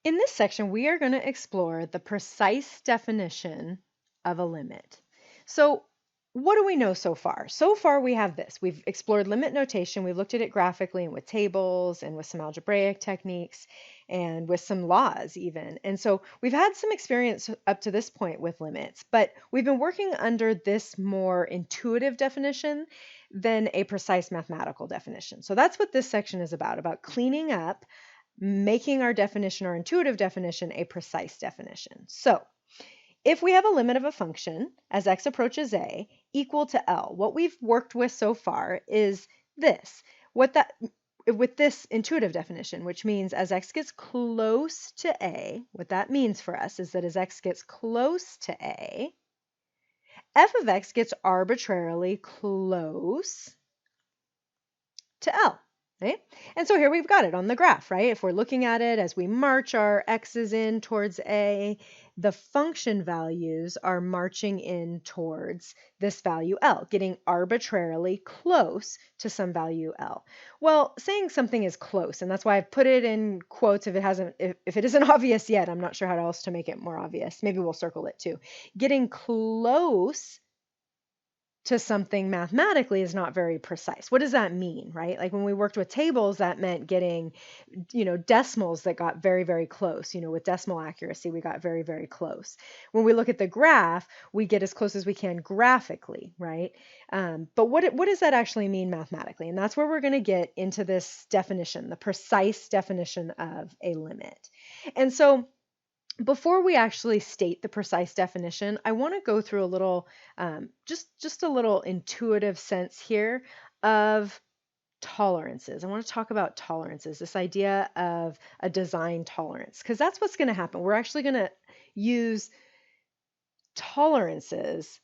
In this section, we are going to explore the precise definition of a limit. So, what do we know so far? So far, we have this. We've explored limit notation. We've looked at it graphically and with tables and with some algebraic techniques and with some laws even. And so we've had some experience up to this point with limits, but we've been working under this more intuitive definition than a precise mathematical definition. So that's what this section is about cleaning up, making our definition, our intuitive definition, a precise definition. So if we have a limit of a function as x approaches a equal to L, what we've worked with so far is this. With this intuitive definition, which means as x gets close to a, what that means for us is that as x gets close to a, f of x gets arbitrarily close to L. Right? And so here we've got it on the graph, right? If we're looking at it as we march our x's in towards a, the function values are marching in towards this value L, getting arbitrarily close to some value L. Well, saying something is close, and that's why I've put it in quotes if it isn't obvious yet. I'm not sure how else to make it more obvious. Maybe we'll circle it too. Getting close to something mathematically is not very precise. What does that mean, right? Like when we worked with tables, that meant getting, decimals that got very, very close. With decimal accuracy, we got very, very close. When we look at the graph, we get as close as we can graphically, right? But what does that actually mean mathematically? And that's where we're going to get into this definition, the precise definition of a limit. And so before we actually state the precise definition, I want to go through a little, just a little intuitive sense here of tolerances. I want to talk about tolerances, this idea of a design tolerance, because that's what's going to happen. We're actually going to use tolerances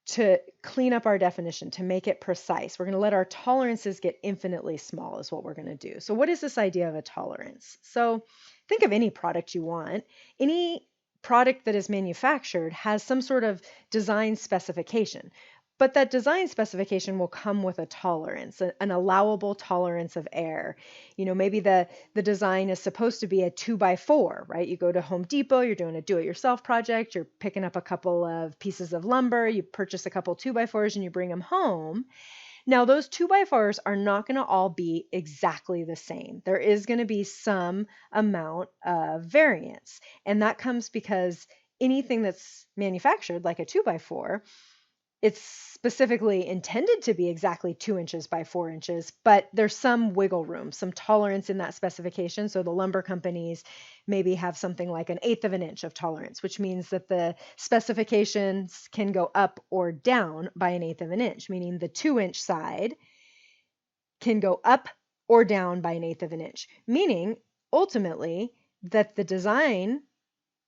to clean up our definition, to make it precise. We're going to let our tolerances get infinitely small is what we're going to do. So what is this idea of a tolerance? So think of any product you want. Any product that is manufactured has some sort of design specification. But that design specification will come with a tolerance, an allowable tolerance of error. Maybe the design is supposed to be a 2x4, right? You go to Home Depot, you're doing a do-it-yourself project, you're picking up a couple of pieces of lumber, you purchase a couple 2x4s and you bring them home. Now, those 2x4s are not going to all be exactly the same. There is going to be some amount of variance. And that comes because anything that's manufactured, like a 2x4, it's specifically intended to be exactly 2 inches by 4 inches, but there's some wiggle room, some tolerance in that specification. So the lumber companies maybe have something like 1/8 of an inch of tolerance, which means that the specifications can go up or down by 1/8 of an inch, meaning the 2-inch side can go up or down by 1/8 of an inch, meaning ultimately that the design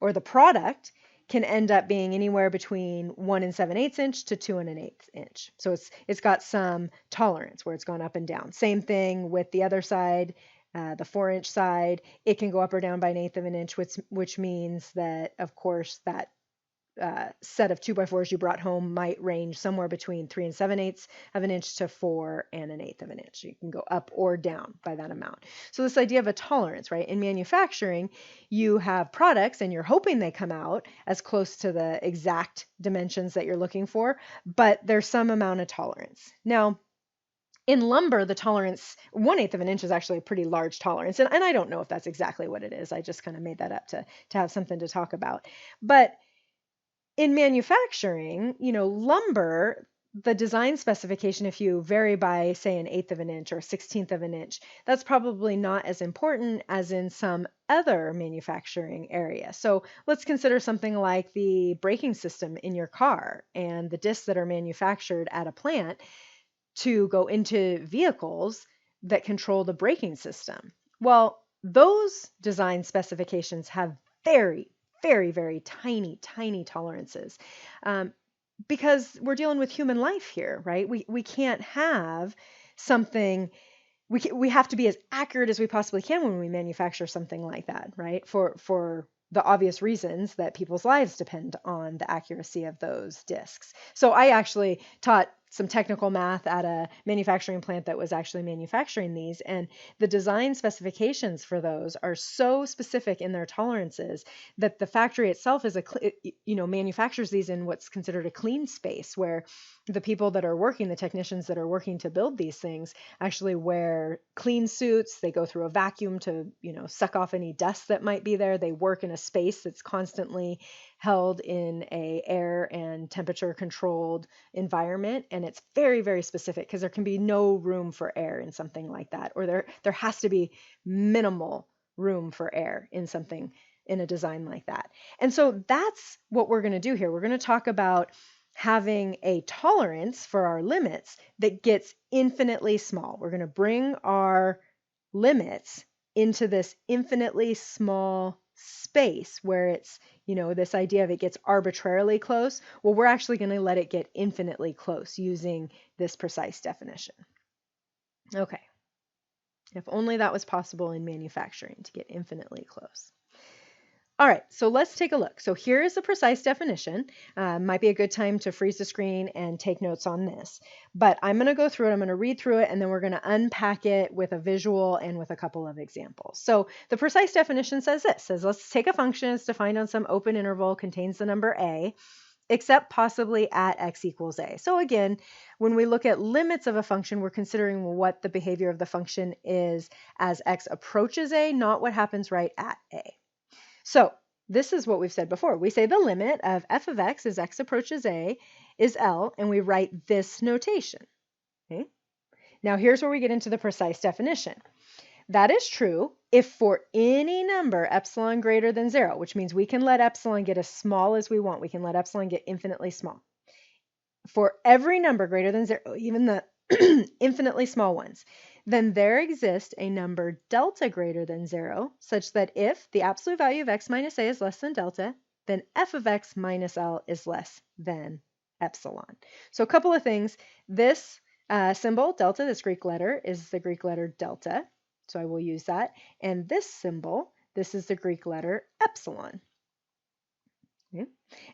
or the product can end up being anywhere between 1 7/8 inch to 2 1/8 inch. So it's got some tolerance where it's gone up and down. Same thing with the other side, the 4-inch side. It can go up or down by 1/8 of an inch, which means that, of course, that set of 2x4s you brought home might range somewhere between 3 7/8 of an inch to 4 1/8 of an inch. You can go up or down by that amount. So this idea of a tolerance, right? In manufacturing, you have products and you're hoping they come out as close to the exact dimensions that you're looking for, but there's some amount of tolerance. Now, in lumber, the tolerance, 1/8 of an inch is actually a pretty large tolerance. And I don't know if that's exactly what it is. I just kind of made that up to have something to talk about. But in manufacturing, lumber, the design specification, if you vary by, say, 1/8 of an inch or 1/16 of an inch, that's probably not as important as in some other manufacturing area. So let's consider something like the braking system in your car and the discs that are manufactured at a plant to go into vehicles that control the braking system. Well, those design specifications have very, very, very tiny, tiny tolerances because we're dealing with human life here, right? We can't have something, we have to be as accurate as we possibly can when we manufacture something like that, right? For the obvious reasons that people's lives depend on the accuracy of those discs. So I actually taught some technical math at a manufacturing plant that was actually manufacturing these, and the design specifications for those are so specific in their tolerances that the factory itself is manufactures these in what's considered a clean space, where the people that are working, the technicians that are working to build these things, actually wear clean suits. They go through a vacuum to, suck off any dust that might be there. They work in a space that's constantly held in a air and temperature controlled environment, and it's very, very specific because there can be no room for air in something like that, or there has to be minimal room for air in something in a design like that. And so that's what we're going to do here. We're going to talk about having a tolerance for our limits that gets infinitely small. We're going to bring our limits into this infinitely small space where it's, this idea of it gets arbitrarily close. Well, we're actually going to let it get infinitely close using this precise definition. Okay. If only that was possible in manufacturing, to get infinitely close. All right, so let's take a look. So here is the precise definition. Might be a good time to freeze the screen and take notes on this. But I'm going to go through it. I'm going to read through it, and then we're going to unpack it with a visual and with a couple of examples. So the precise definition says this. Says, let's take a function that's defined on some open interval, contains the number a, except possibly at x equals a. So again, when we look at limits of a function, we're considering what the behavior of the function is as x approaches a, not what happens right at a. So this is what we've said before. We say the limit of f of x as x approaches a is L, and we write this notation. Okay? Now here's where we get into the precise definition. That is true if for any number epsilon greater than 0, which means we can let epsilon get as small as we want. We can let epsilon get infinitely small. For every number greater than 0, even the infinitely small ones, then there exists a number delta greater than 0, such that if the absolute value of x minus a is less than delta, then f of x minus L is less than epsilon. So a couple of things. This symbol, delta, this Greek letter, is the Greek letter delta. So I will use that. And this symbol, this is the Greek letter epsilon. Okay.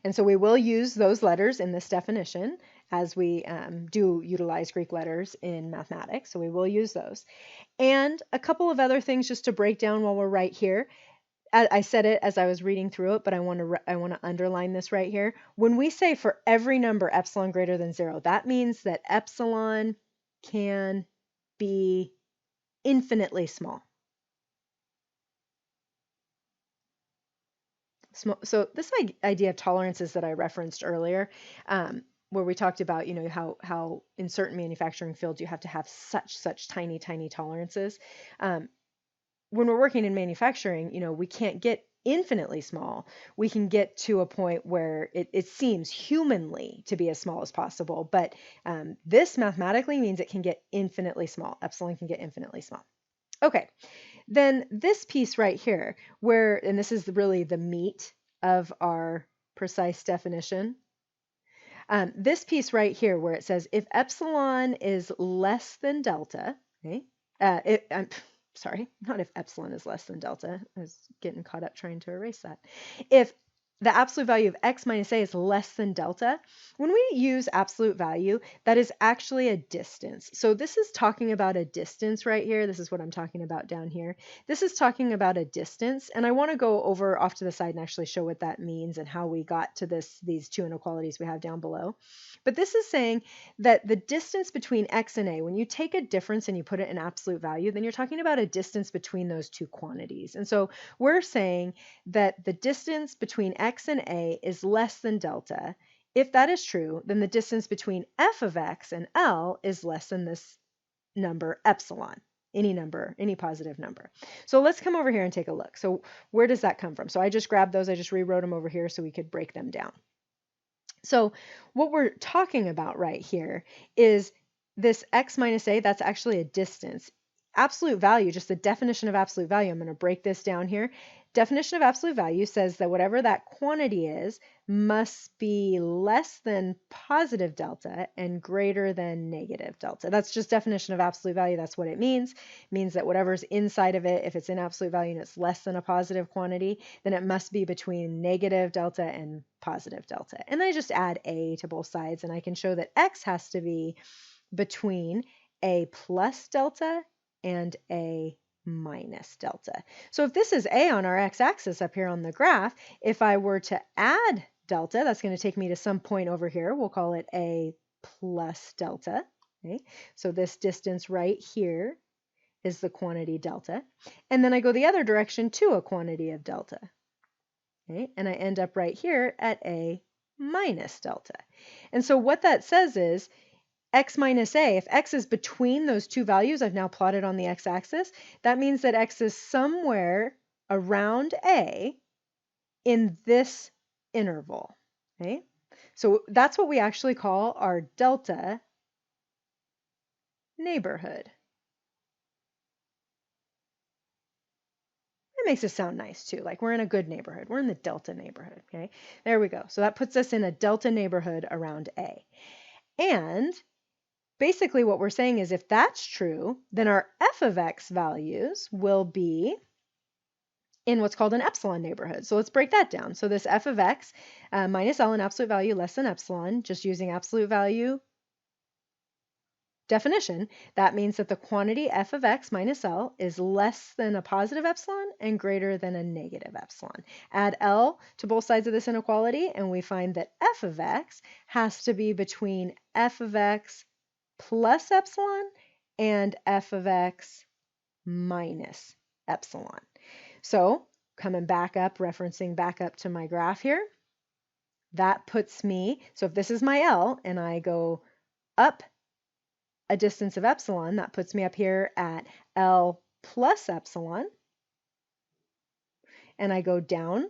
And so we will use those letters in this definition as we do utilize Greek letters in mathematics. So we will use those. And a couple of other things just to break down while we're right here. I said it as I was reading through it, but I want to underline this right here. When we say for every number epsilon greater than 0, that means that epsilon can be infinitely small. So this idea of tolerances that I referenced earlier, where we talked about, how in certain manufacturing fields you have to have such tiny tolerances. When we're working in manufacturing, we can't get infinitely small. We can get to a point where it seems humanly to be as small as possible, but this mathematically means it can get infinitely small. Epsilon can get infinitely small. Okay. Then this piece right here, and this is really the meat of our precise definition, this piece right here where it says if epsilon is less than delta, okay, sorry, not if epsilon is less than delta, I was getting caught up trying to erase that. If the absolute value of x minus a is less than delta, when we use absolute value, that is actually a distance. So this is talking about a distance right here. This is what I'm talking about down here. This is talking about a distance, and I want to go over off to the side and actually show what that means and how we got to these two inequalities we have down below. But this is saying that the distance between x and a, when you take a difference and you put it in absolute value, then you're talking about a distance between those two quantities. And so we're saying that the distance between x and a is less than delta. If that is true, then the distance between f of x and L is less than this number epsilon, any number, any positive number. So let's come over here and take a look. So where does that come from? So I just grabbed those, I just rewrote them over here so we could break them down. So what we're talking about right here is this x minus a, that's actually a distance. absolute value, just the definition of absolute value, I'm going to break this down here. Definition of absolute value says that whatever that quantity is must be less than positive delta and greater than negative delta. That's just definition of absolute value. That's what it means. It means that whatever's inside of it, if it's in absolute value and it's less than a positive quantity, then it must be between negative delta and positive delta. And then I just add a to both sides, and I can show that x has to be between a plus delta and a minus delta. So if this is a on our x-axis up here on the graph, if I were to add delta, that's going to take me to some point over here. We'll call it a plus delta. Okay? So this distance right here is the quantity delta. And then I go the other direction to a quantity of delta. Okay? And I end up right here at a minus delta. And so what that says is x minus a, if x is between those two values I've now plotted on the x-axis, that means that x is somewhere around a in this interval. Okay? So that's what we actually call our delta neighborhood. It makes it sound nice too, like we're in a good neighborhood. We're in the delta neighborhood. Okay? There we go. So that puts us in a delta neighborhood around a. And basically what we're saying is if that's true, then our f of x values will be in what's called an epsilon neighborhood. So let's break that down. So this f of x minus L in absolute value less than epsilon, just using absolute value definition, that means that the quantity f of x minus L is less than a positive epsilon and greater than a negative epsilon. Add L to both sides of this inequality, and we find that f of x has to be between f of x plus epsilon and f of x minus epsilon. So coming back up, referencing back up to my graph here, that puts me, so if this is my L and I go up a distance of epsilon, that puts me up here at L plus epsilon, and I go down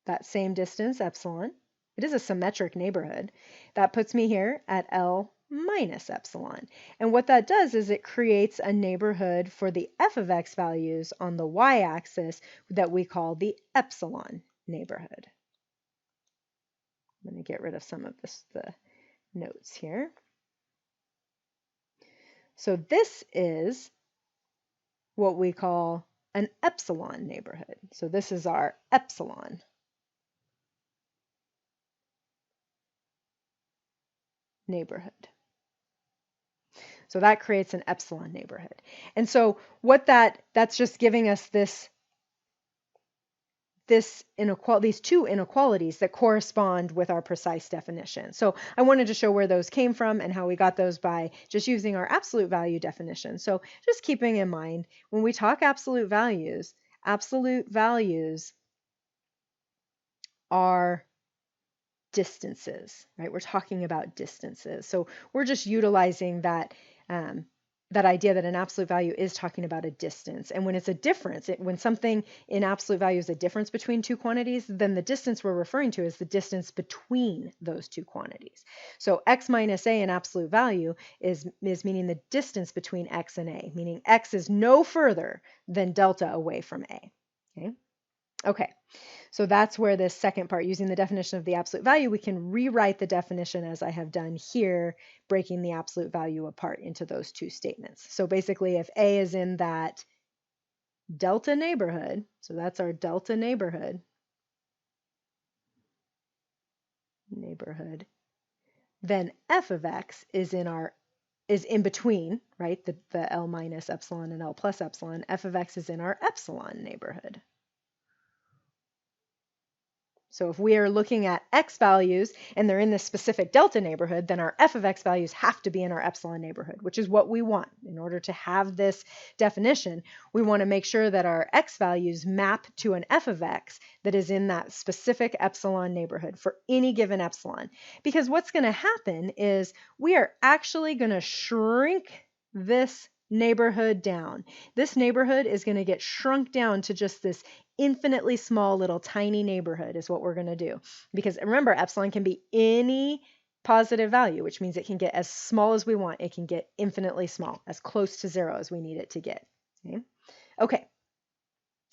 that same distance, epsilon. It is a symmetric neighborhood. That puts me here at L minus epsilon. And what that does is it creates a neighborhood for the f of x values on the y-axis that we call the epsilon neighborhood. I'm going to get rid of some of the notes here. So this is what we call an epsilon neighborhood. So this is our epsilon neighborhood. So that creates an epsilon neighborhood. And so what that's just giving us these two inequalities that correspond with our precise definition. So I wanted to show where those came from and how we got those by just using our absolute value definition. So just keeping in mind, when we talk absolute values are distances, right? We're talking about distances. So we're just utilizing that idea that an absolute value is talking about a distance. And when it's a difference, when something in absolute value is a difference between two quantities, then the distance we're referring to is the distance between those two quantities. So x minus a in absolute value is meaning the distance between x and a, meaning x is no further than delta away from a. Okay, so that's where this second part, using the definition of the absolute value, we can rewrite the definition as I have done here, breaking the absolute value apart into those two statements. So basically, if a is in that delta neighborhood, so that's our delta neighborhood, then f of x is in between, right? The L minus epsilon and L plus epsilon. F of x is in our epsilon neighborhood. So if we are looking at x values and they're in this specific delta neighborhood, then our f of x values have to be in our epsilon neighborhood, which is what we want. In order to have this definition, we want to make sure that our x values map to an f of x that is in that specific epsilon neighborhood for any given epsilon. Because what's going to happen is we are actually going to shrink this neighborhood down. This neighborhood is going to get shrunk down to just this infinitely small little tiny neighborhood is what we're going to do. Because remember, epsilon can be any positive value, which means it can get as small as we want. It can get infinitely small, as close to 0 as we need it to get. Okay.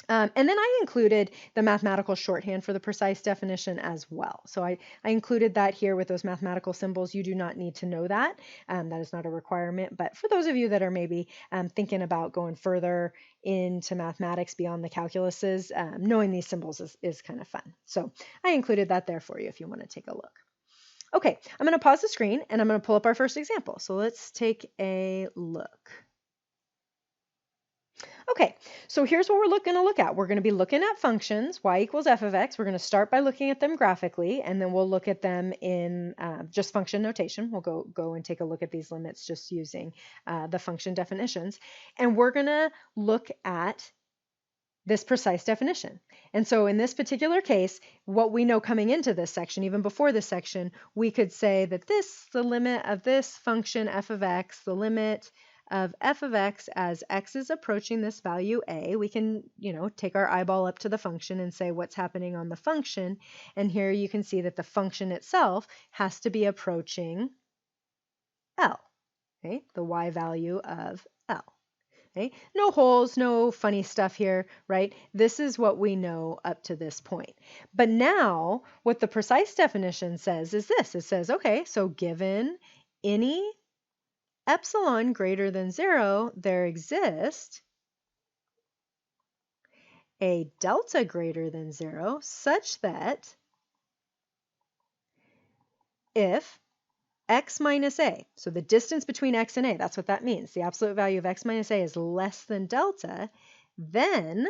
And then I included the mathematical shorthand for the precise definition as well. So I included that here with those mathematical symbols. You do not need to know that. That is not a requirement. But for those of you that are maybe thinking about going further into mathematics beyond the calculuses, knowing these symbols is kind of fun. So I included that there for you if you want to take a look. Okay, I'm going to pause the screen and I'm going to pull up our first example. So let's take a look. Okay, so here's what we're going to look at. We're going to be looking at functions, y equals f of x. We're going to start by looking at them graphically, and then we'll look at them in just function notation. We'll go and take a look at these limits just using the function definitions. And we're going to look at this precise definition. And so in this particular case, what we know coming into this section, even before this section, we could say that the limit of this function f of x, the limit of f of x as x is approaching this value a, we can, take our eyeball up to the function and say what's happening on the function. And here you can see that the function itself has to be approaching L, okay? The y value of L. Okay? No holes, no funny stuff here, right? This is what we know up to this point. But now what the precise definition says is this. It says, okay, so given any epsilon greater than 0, there exists a delta greater than 0 such that if x minus a, so the distance between x and a, that's what that means. The absolute value of x minus a is less than delta, then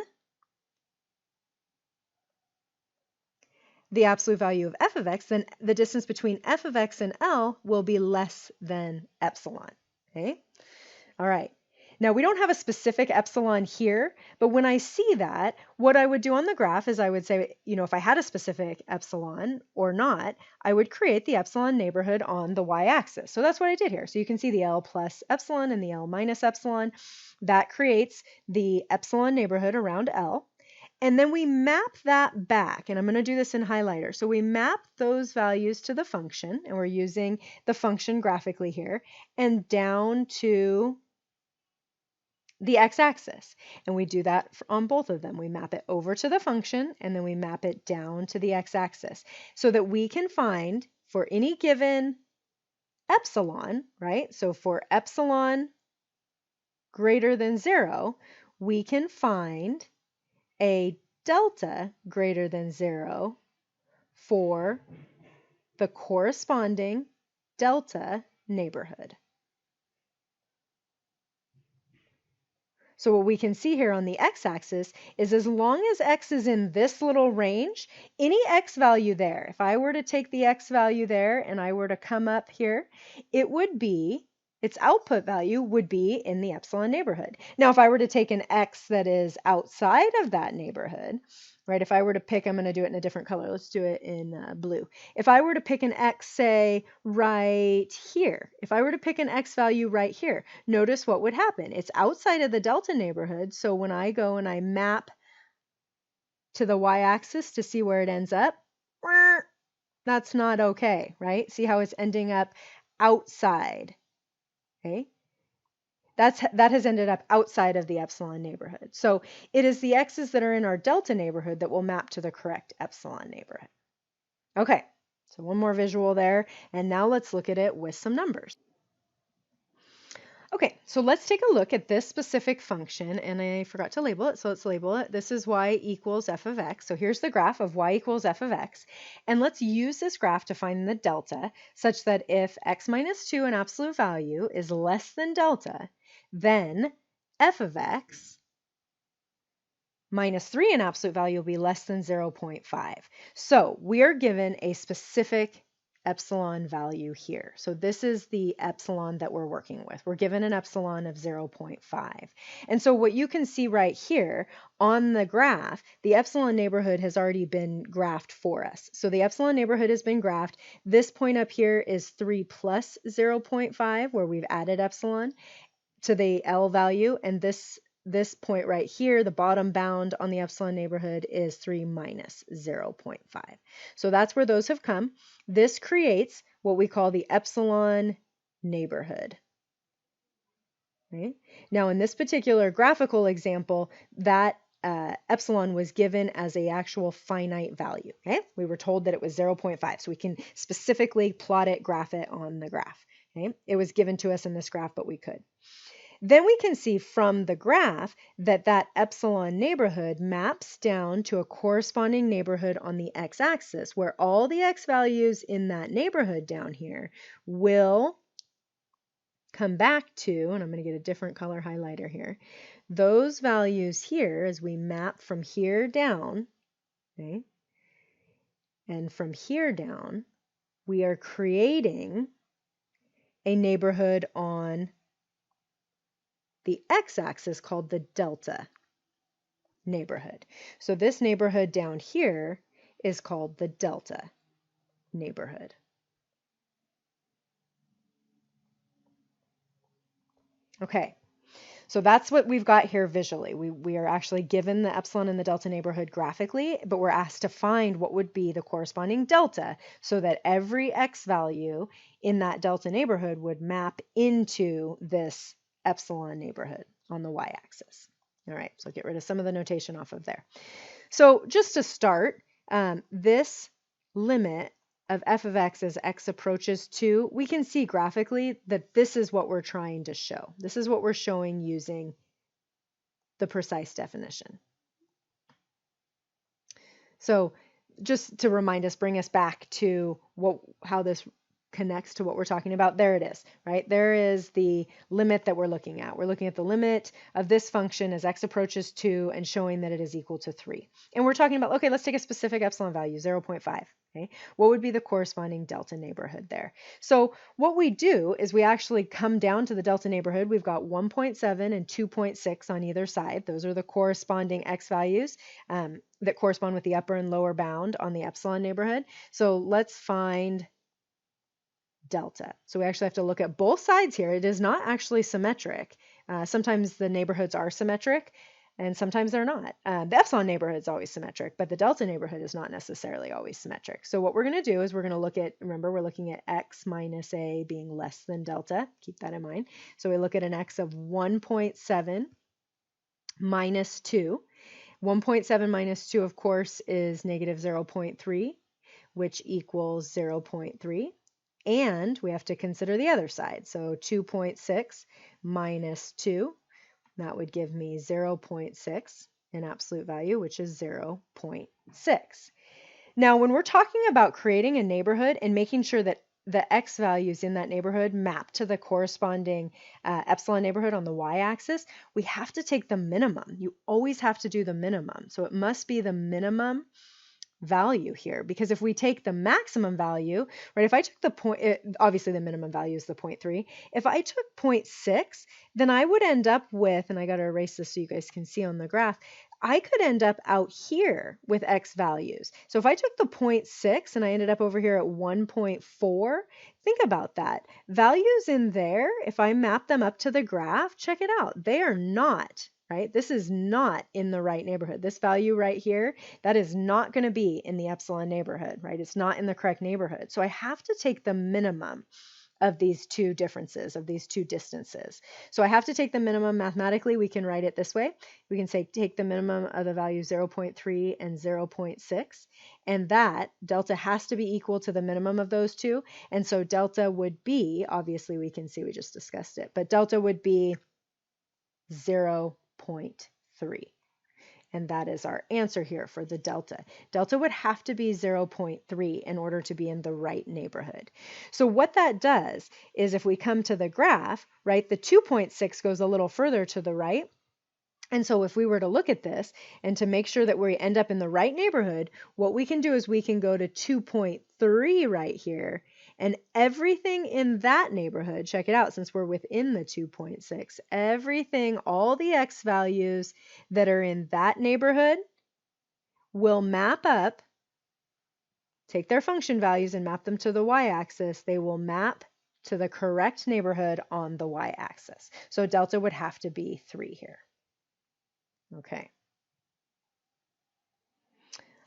the absolute value of f of x, then the distance between f of x and L will be less than epsilon. Okay? All right. Now we don't have a specific epsilon here, but when I see that, what I would do on the graph is I would say, if I had a specific epsilon or not, I would create the epsilon neighborhood on the y-axis. So that's what I did here. So you can see the L plus epsilon and the L minus epsilon. That creates the epsilon neighborhood around L. And then we map that back, and I'm going to do this in highlighter. So we map those values to the function, and we're using the function graphically here, and down to the x-axis. And we do that on both of them. We map it over to the function, and then we map it down to the x-axis so that we can find for any given epsilon, right? So for epsilon greater than 0, we can find a delta greater than 0 for the corresponding delta neighborhood. So what we can see here on the x-axis is as long as x is in this little range, any x value there, if I were to take the x value there and I were to come up here, its output value would be in the epsilon neighborhood. Now, if I were to take an x that is outside of that neighborhood, right, if I were to pick, I'm going to do it in a different color. Let's do it in blue. If I were to pick an x, say, right here, if I were to pick an x value right here, notice what would happen. It's outside of the delta neighborhood, so when I go and I map to the y-axis to see where it ends up, that's not okay, right? See how it's ending up outside. Okay, that has ended up outside of the epsilon neighborhood. So it is the x's that are in our delta neighborhood that will map to the correct epsilon neighborhood. Okay, so one more visual there, and now let's look at it with some numbers. Okay, so let's take a look at this specific function, and I forgot to label it, so let's label it. This is y equals f of x. So here's the graph of y equals f of x, and let's use this graph to find the delta, such that if x minus 2 in absolute value is less than delta, then f of x minus 3 in absolute value will be less than 0.5. So we are given a specific epsilon value here. So this is the epsilon that we're working with. We're given an epsilon of 0.5. And so what you can see right here on the graph, the epsilon neighborhood has already been graphed for us. So the epsilon neighborhood has been graphed. This point up here is 3 plus 0.5, where we've added epsilon to the L value, and this this point right here, the bottom bound on the epsilon neighborhood is 3 minus 0.5. So that's where those have come. This creates what we call the epsilon neighborhood. Right? Now, in this particular graphical example, that epsilon was given as a actual finite value. Okay? We were told that it was 0.5, so we can specifically plot it, graph it on the graph. Okay? It was given to us in this graph, but we could. Then we can see from the graph that that epsilon neighborhood maps down to a corresponding neighborhood on the x-axis, where all the x values in that neighborhood down here will come back to, and I'm going to get a different color highlighter here, those values here as we map from here down, okay, and from here down, we are creating a neighborhood on the x-axis called the delta neighborhood. So this neighborhood down here is called the delta neighborhood. Okay, so that's what we've got here visually. We are actually given the epsilon and the delta neighborhood graphically, but we're asked to find what would be the corresponding delta so that every x value in that delta neighborhood would map into this epsilon neighborhood on the y-axis. All right, so get rid of some of the notation off of there. So just to start, this limit of f of x as x approaches 2, we can see graphically that this is what we're trying to show. This is what we're showing using the precise definition. So just to remind us, bring us back to how this connects to what we're talking about. There it is, right? There is the limit that we're looking at. We're looking at the limit of this function as x approaches 2 and showing that it is equal to 3. And we're talking about, okay, let's take a specific epsilon value, 0.5. Okay, what would be the corresponding delta neighborhood there? So what we do is we actually come down to the delta neighborhood. We've got 1.7 and 2.6 on either side. Those are the corresponding x values that correspond with the upper and lower bound on the epsilon neighborhood. So let's find delta. So we actually have to look at both sides here. It is not actually symmetric. Sometimes the neighborhoods are symmetric and sometimes they're not. The epsilon neighborhood is always symmetric, but the delta neighborhood is not necessarily always symmetric. So what we're going to do is we're going to look at, remember, we're looking at x minus a being less than delta. Keep that in mind. So we look at an x of 1.7 minus 2. 1.7 minus 2, of course, is negative 0.3, which equals 0.3. And we have to consider the other side. So 2.6 minus 2, that would give me 0.6 in absolute value, which is 0.6. Now, when we're talking about creating a neighborhood and making sure that the x values in that neighborhood map to the corresponding epsilon neighborhood on the y-axis, we have to take the minimum. You always have to do the minimum. So it must be the minimum value here, because if we take the maximum value, right, if I took the point, obviously the minimum value is the 0.3. If I took 0.6, then I would end up with, and I got to erase this so you guys can see on the graph, I could end up out here with x values. So if I took the 0.6 and I ended up over here at 1.4, think about that. Values in there, if I map them up to the graph, check it out. They are not, right? This is not in the right neighborhood. This value right here, that is not going to be in the epsilon neighborhood, right? It's not in the correct neighborhood. So I have to take the minimum of these two differences, of these two distances. So I have to take the minimum. Mathematically, we can write it this way. We can say take the minimum of the value 0.3 and 0.6, and that delta has to be equal to the minimum of those two. And so delta would be, obviously we can see we just discussed it, but delta would be 0.3. And that is our answer here for the delta. Delta would have to be 0.3 in order to be in the right neighborhood. So what that does is if we come to the graph, right, the 2.6 goes a little further to the right. And so if we were to look at this and to make sure that we end up in the right neighborhood, what we can do is we can go to 2.3 right here, and everything in that neighborhood, check it out, since we're within the 2.6, everything, all the x values that are in that neighborhood will map up, take their function values and map them to the y-axis. They will map to the correct neighborhood on the y-axis. So delta would have to be 3 here. Okay.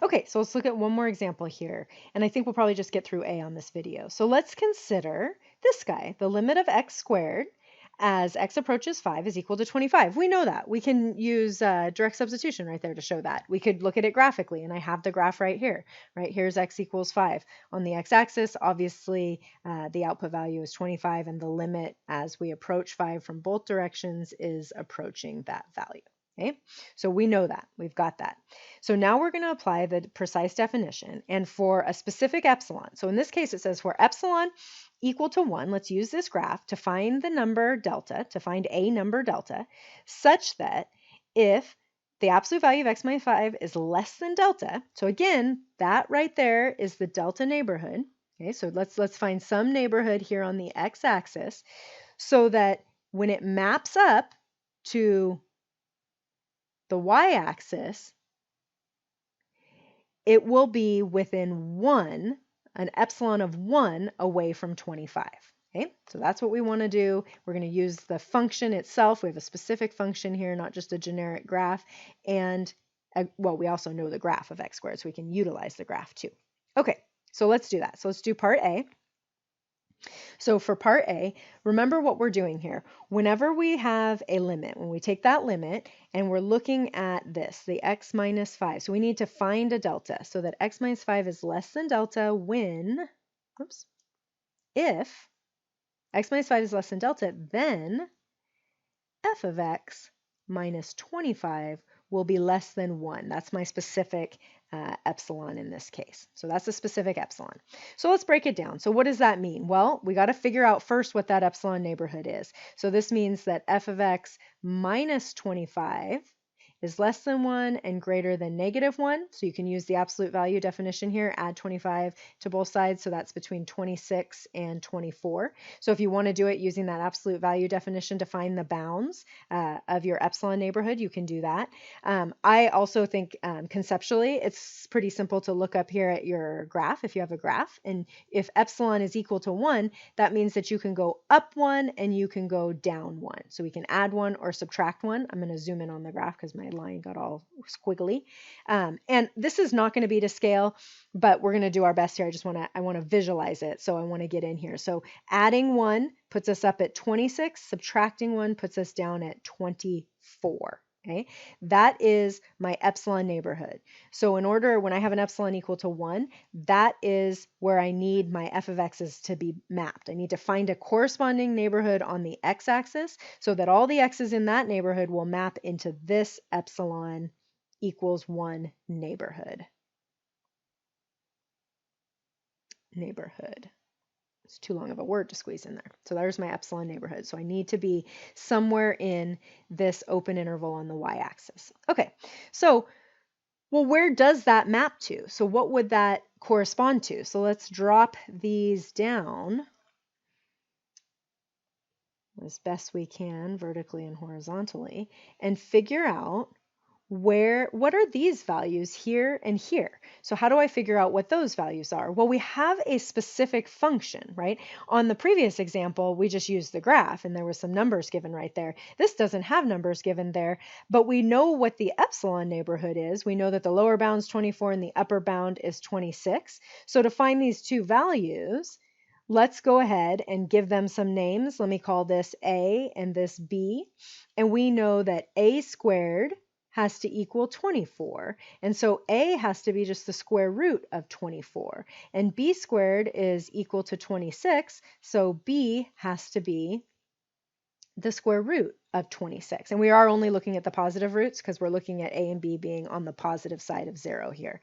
Okay, so let's look at one more example here, and I think we'll probably just get through A on this video. So let's consider this guy. The limit of x squared as x approaches 5 is equal to 25. We know that. We can use direct substitution right there to show that. We could look at it graphically, and I have the graph right here. Right here's x equals 5. On the x-axis, obviously, the output value is 25, and the limit as we approach 5 from both directions is approaching that value. Okay, so we know that. We've got that. So now we're going to apply the precise definition, and for a specific epsilon. So in this case, it says for epsilon equal to 1, let's use this graph to find the number delta, to find a number delta, such that if the absolute value of x minus 5 is less than delta, so again, that right there is the delta neighborhood. Okay, so let's find some neighborhood here on the x-axis so that when it maps up to the y-axis, it will be within 1, an epsilon of 1 away from 25. Okay, so that's what we want to do. We're going to use the function itself. We have a specific function here, not just a generic graph. And, well, we also know the graph of x squared, so we can utilize the graph too. Okay, so let's do that. So let's do part A. So for part A, remember what we're doing here. Whenever we have a limit, when we take that limit and we're looking at this, the x minus 5, so we need to find a delta so that x minus 5 is less than delta when, if x minus 5 is less than delta, then f of x minus 25 will be less than 1. That's my specific epsilon in this case. So that's a specific epsilon. So let's break it down. So what does that mean? Well, we got to figure out first what that epsilon neighborhood is. So this means that f of x minus 25 is less than 1 and greater than negative 1. So you can use the absolute value definition here, add 25 to both sides. So that's between 26 and 24. So if you want to do it using that absolute value definition to find the bounds of your epsilon neighborhood, you can do that. I also think conceptually, it's pretty simple to look up here at your graph if you have a graph. And if epsilon is equal to 1, that means that you can go up 1 and you can go down 1. So we can add 1 or subtract 1. I'm going to zoom in on the graph because my line got all squiggly. And this is not going to be to scale, but we're going to do our best here. I want to visualize it. So I want to get in here. So adding 1 puts us up at 26. Subtracting 1 puts us down at 24. Okay, that is my epsilon neighborhood. So in order, when I have an epsilon equal to 1, that is where I need my f of x's to be mapped. I need to find a corresponding neighborhood on the x-axis so that all the x's in that neighborhood will map into this epsilon equals 1 neighborhood. It's too long of a word to squeeze in there. So there's my epsilon neighborhood. So I need to be somewhere in this open interval on the y-axis. Okay, so, well, where does that map to? So what would that correspond to? So let's drop these down as best we can, vertically and horizontally, and figure out what are these values here and here? So how do I figure out what those values are? Well, we have a specific function, right? On the previous example, we just used the graph and there was some numbers given right there. This doesn't have numbers given there, but we know what the epsilon neighborhood is. We know that the lower bound is 24 and the upper bound is 26. So to find these two values, let's go ahead and give them some names. Let me call this A and this B. And we know that A squared has to equal 24. And so A has to be just the square root of 24. And B squared is equal to 26. So B has to be the square root of 26. And we are only looking at the positive roots because we're looking at A and B being on the positive side of 0 here.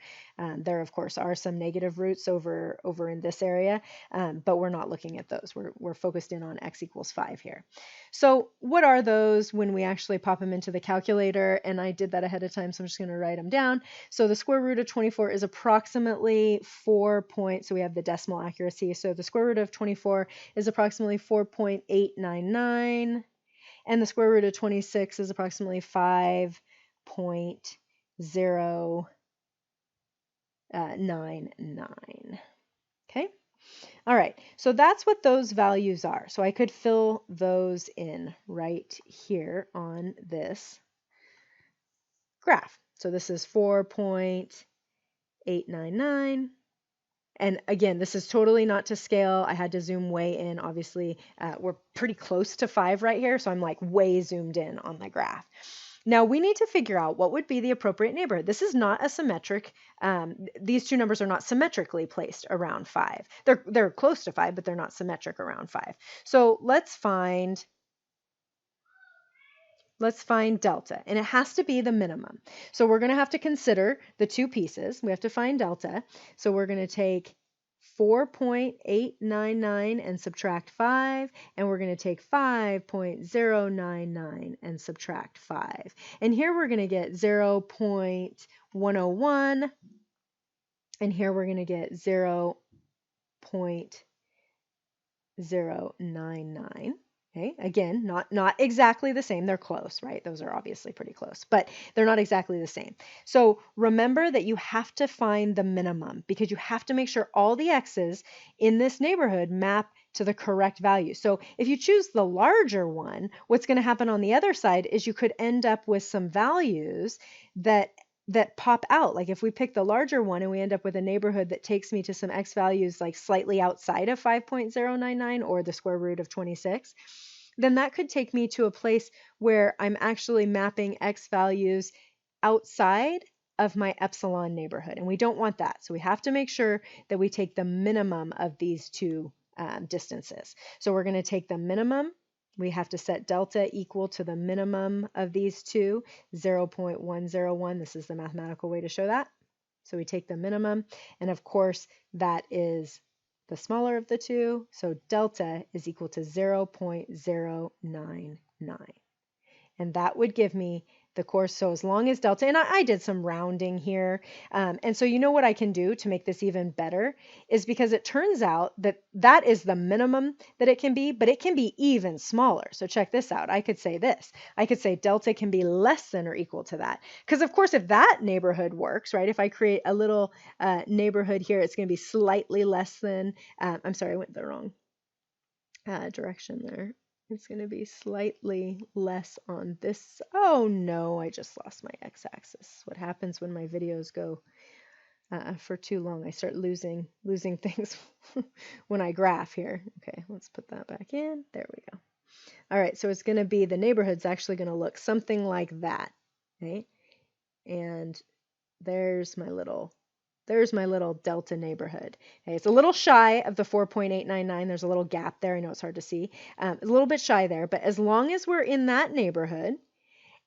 There, of course, are some negative roots over in this area, but we're not looking at those. We're focused in on x equals 5 here. So what are those when we actually pop them into the calculator? And I did that ahead of time, so I'm just going to write them down. So the square root of 24 is approximately 4 so we have the decimal accuracy. So the square root of 24 is approximately 4.899. And the square root of 26 is approximately 5.099. Okay? All right, so that's what those values are. So I could fill those in right here on this graph. So this is 4.899. And again, this is totally not to scale. I had to zoom way in. Obviously, we're pretty close to 5 right here, so I'm like way zoomed in on the graph. Now we need to figure out what would be the appropriate neighborhood. This is not a symmetric, these two numbers are not symmetrically placed around 5. They're close to 5, but they're not symmetric around 5. So let's find delta, and it has to be the minimum. So we're going to have to consider the two pieces. We have to find delta. So we're going to take 4.899 and subtract 5, and we're going to take 5.099 and subtract 5. And here we're going to get 0.101, and here we're going to get 0.099. Okay, again, not exactly the same. They're close, right? Those are obviously pretty close, but they're not exactly the same. So remember that you have to find the minimum because you have to make sure all the x's in this neighborhood map to the correct value. So if you choose the larger one, what's going to happen on the other side is you could end up with some values that pop out. Like if we pick the larger one and we end up with a neighborhood that takes me to some x values like slightly outside of 5.099 or the square root of 26, then that could take me to a place where I'm actually mapping x values outside of my epsilon neighborhood. And we don't want that. So we have to make sure that we take the minimum of these two distances. So we're going to take the minimum. We have to set delta equal to the minimum of these two, 0.101. This is the mathematical way to show that. So we take the minimum, and of course, that is the smaller of the two. So delta is equal to 0.099. And that would give me the course. So as long as delta, and I did some rounding here. And so you know what I can do to make this even better is because it turns out that that is the minimum that it can be, but it can be even smaller. So check this out. I could say this. I could say delta can be less than or equal to that. Because of course, if that neighborhood works, right, if I create a little neighborhood here, it's going to be slightly less than, I'm sorry, I went the wrong direction there. It's going to be slightly less on this. Oh no, I just lost my x-axis. What happens when my videos go for too long? I start losing things when I graph here. Okay, let's put that back in. There we go. All right, so it's going to be, the neighborhood's actually going to look something like that. Okay, and there's my little delta neighborhood. Okay, it's a little shy of the 4.899. There's a little gap there. I know it's hard to see. It's a little bit shy there, but as long as we're in that neighborhood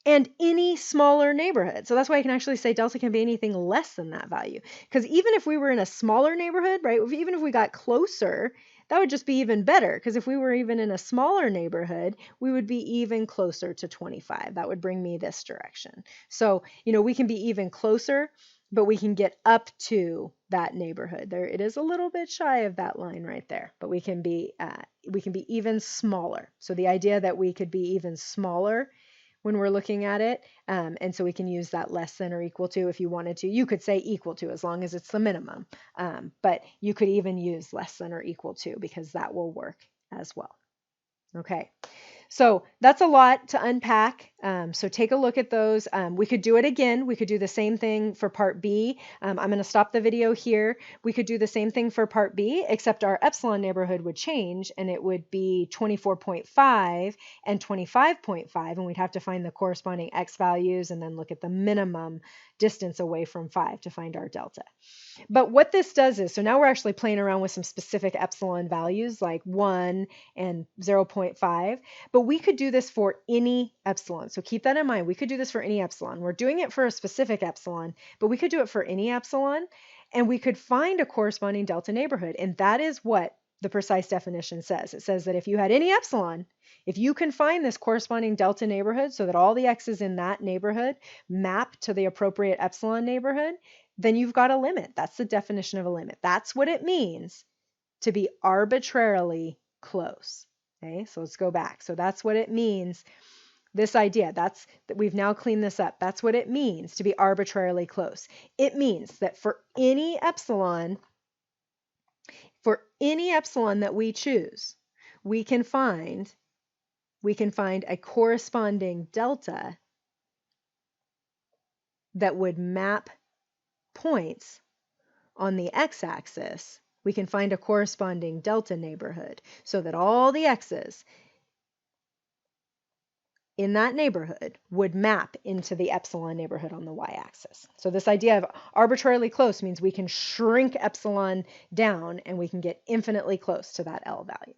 and any smaller neighborhood, so that's why I can actually say delta can be anything less than that value. Because even if we were in a smaller neighborhood, right, even if we got closer, that would just be even better. Because if we were even in a smaller neighborhood, we would be even closer to 25. That would bring me this direction. So, we can be even closer, but we can get up to that neighborhood. There, it is a little bit shy of that line right there, but we can be even smaller. So the idea that we could be even smaller when we're looking at it, and so we can use that less than or equal to if you wanted to. You could say equal to as long as it's the minimum, but you could even use less than or equal to because that will work as well. Okay. So that's a lot to unpack. So take a look at those. We could do it again. We could do the same thing for part B. I'm going to stop the video here. We could do the same thing for part B, except our epsilon neighborhood would change and it would be 24.5 and 25.5. And we'd have to find the corresponding x values and then look at the minimum distance away from 5 to find our delta. But what this does is, so now we're actually playing around with some specific epsilon values like 1 and 0.5, but we could do this for any epsilon. So keep that in mind. We could do this for any epsilon. We're doing it for a specific epsilon, but we could do it for any epsilon, and we could find a corresponding delta neighborhood. And that is what the precise definition says. It says that if you had any epsilon, if you can find this corresponding delta neighborhood so that all the x's in that neighborhood map to the appropriate epsilon neighborhood, then you've got a limit. That's the definition of a limit. That's what it means to be arbitrarily close. Okay, so let's go back. So that's what it means. This idea, that we've now cleaned this up. That's what it means to be arbitrarily close. It means that for any epsilon that we choose, we can find a corresponding delta that would map points on the x-axis, we can find a corresponding delta neighborhood so that all the x's in that neighborhood would map into the epsilon neighborhood on the y-axis. So this idea of arbitrarily close means we can shrink epsilon down and we can get infinitely close to that L value.